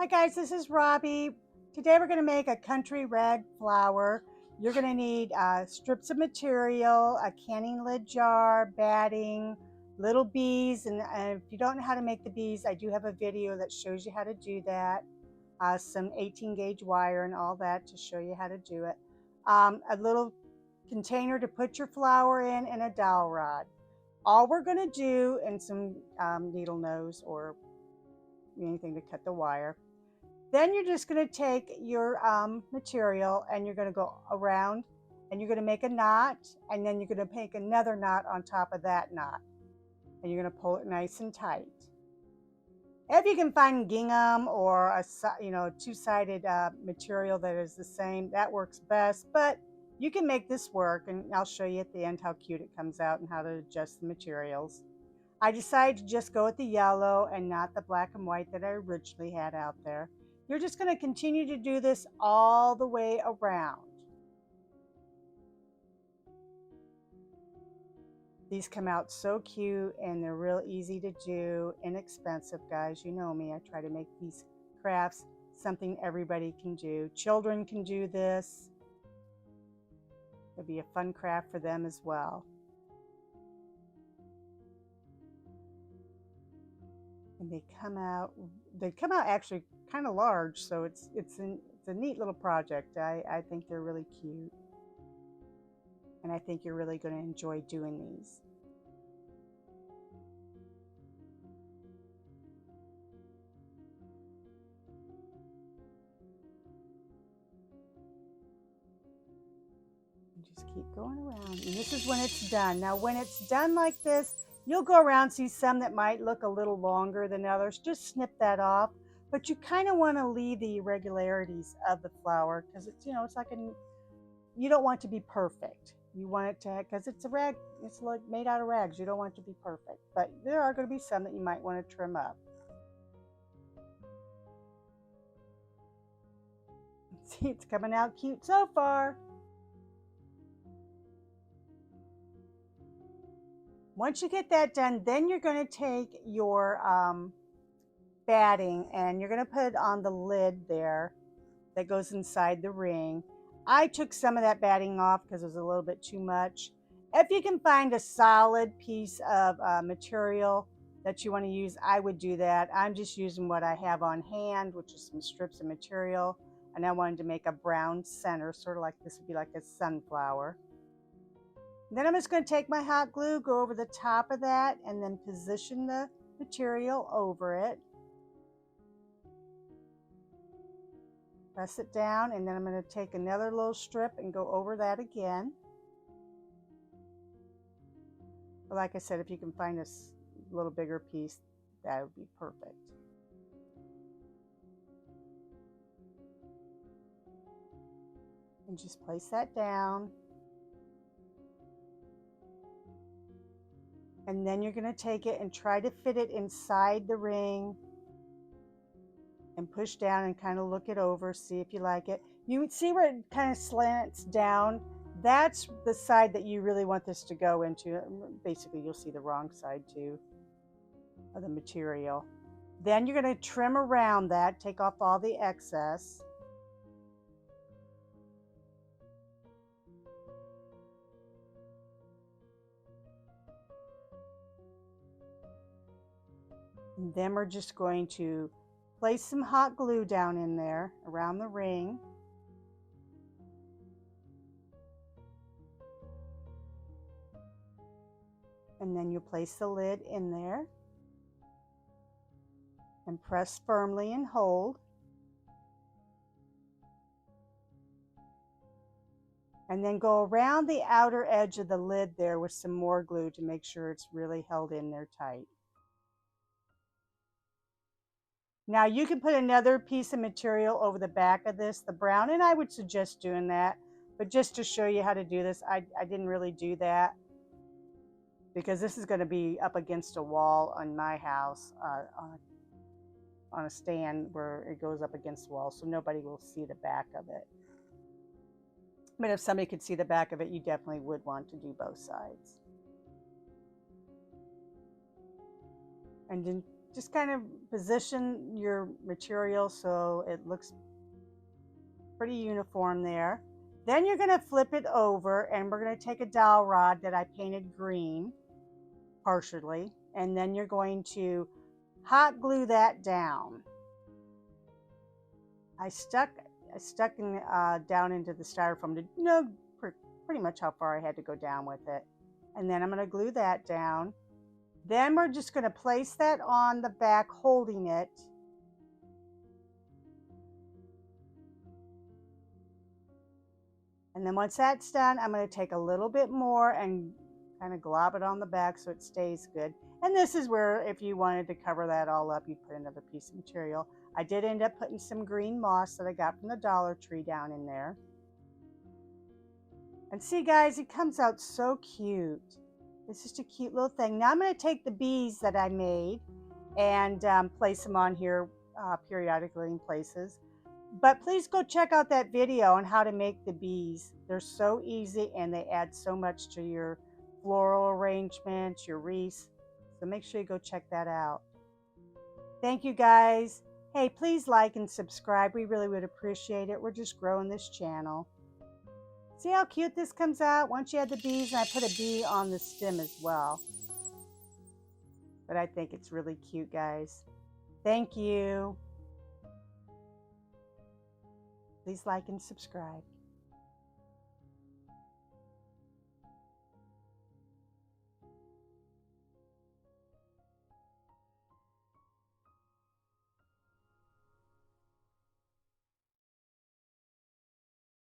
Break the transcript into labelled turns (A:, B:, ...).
A: Hi guys, this is Robbie. Today we're going to make a country rag flower. You're going to need strips of material, a canning lid jar, batting, little bees, and if you don't know how to make the bees, I do have a video that shows you how to do that. Some 18 gauge wire and all that to show you how to do it. A little container to put your flower in and a dowel rod. All we're going to do, and some needle nose or anything to cut the wire. Then you're just going to take your material and you're going to go around and you're going to make a knot, and then you're going to make another knot on top of that knot, and you're going to pull it nice and tight. If you can find gingham or a two-sided material that is the same, that works best, but you can make this work, and I'll show you at the end how cute it comes out and how to adjust the materials. I decided to just go with the yellow and not the black and white that I originally had out there. You're just going to continue to do this all the way around. These come out so cute and they're real easy to do, inexpensive, guys. You know me, I try to make these crafts something everybody can do. Children can do this. It'll be a fun craft for them as well. And they come out actually kind of large, so it's a neat little project. I think they're really cute, and I think you're really going to enjoy doing these. And just keep going around, and this is when it's done. Now when it's done like this, you'll go around, see some that might look a little longer than others. Just snip that off. But you kind of want to leave the irregularities of the flower, because it's, it's like you don't want it to be perfect. You want it to, because it's a rag, it's like made out of rags. You don't want it to be perfect. But there are going to be some that you might want to trim up. See, it's coming out cute so far. Once you get that done, then you're going to take your batting and you're going to put it on the lid there that goes inside the ring. I took some of that batting off because it was a little bit too much. If you can find a solid piece of material that you want to use, I would do that. I'm just using what I have on hand, which is some strips of material, and I wanted to make a brown center, sort of like this would be like a sunflower. Then I'm just going to take my hot glue, go over the top of that, and then position the material over it. Press it down, and then I'm going to take another little strip and go over that again. But like I said, if you can find a little bigger piece, that would be perfect. And just place that down. And then you're going to take it and try to fit it inside the ring and push down and kind of look it over, see if you like it. You see where it kind of slants down? That's the side that you really want this to go into. Basically, you'll see the wrong side too of the material. Then you're going to trim around that, take off all the excess. And then we're just going to place some hot glue down in there around the ring. And then you place the lid in there and press firmly and hold. And then go around the outer edge of the lid there with some more glue to make sure it's really held in there tight. Now you can put another piece of material over the back of this, the brown, and I would suggest doing that. But just to show you how to do this, I didn't really do that because this is going to be up against a wall on my house on a stand where it goes up against the wall, so nobody will see the back of it. But if somebody could see the back of it, you definitely would want to do both sides. And then just kind of position your material so it looks pretty uniform there. Then you're going to flip it over and we're going to take a dowel rod that I painted green partially, and then you're going to hot glue that down. I stuck in, down into the styrofoam to know pretty much how far I had to go down with it. And then I'm going to glue that down. Then we're just going to place that on the back holding it. And then once that's done, I'm going to take a little bit more and kind of glob it on the back so it stays good. And this is where, if you wanted to cover that all up, you put another piece of material. I did end up putting some green moss that I got from the Dollar Tree down in there. And see, guys, it comes out so cute. It's just a cute little thing. Now I'm going to take the bees that I made and place them on here periodically in places. But please go check out that video on how to make the bees. They're so easy and they add so much to your floral arrangements, your wreaths. So make sure you go check that out. Thank you, guys. Hey, please like and subscribe. We really would appreciate it. We're just growing this channel. See how cute this comes out? Once you add the bees, and I put a bee on the stem as well. But I think it's really cute, guys. Thank you. Please like and subscribe.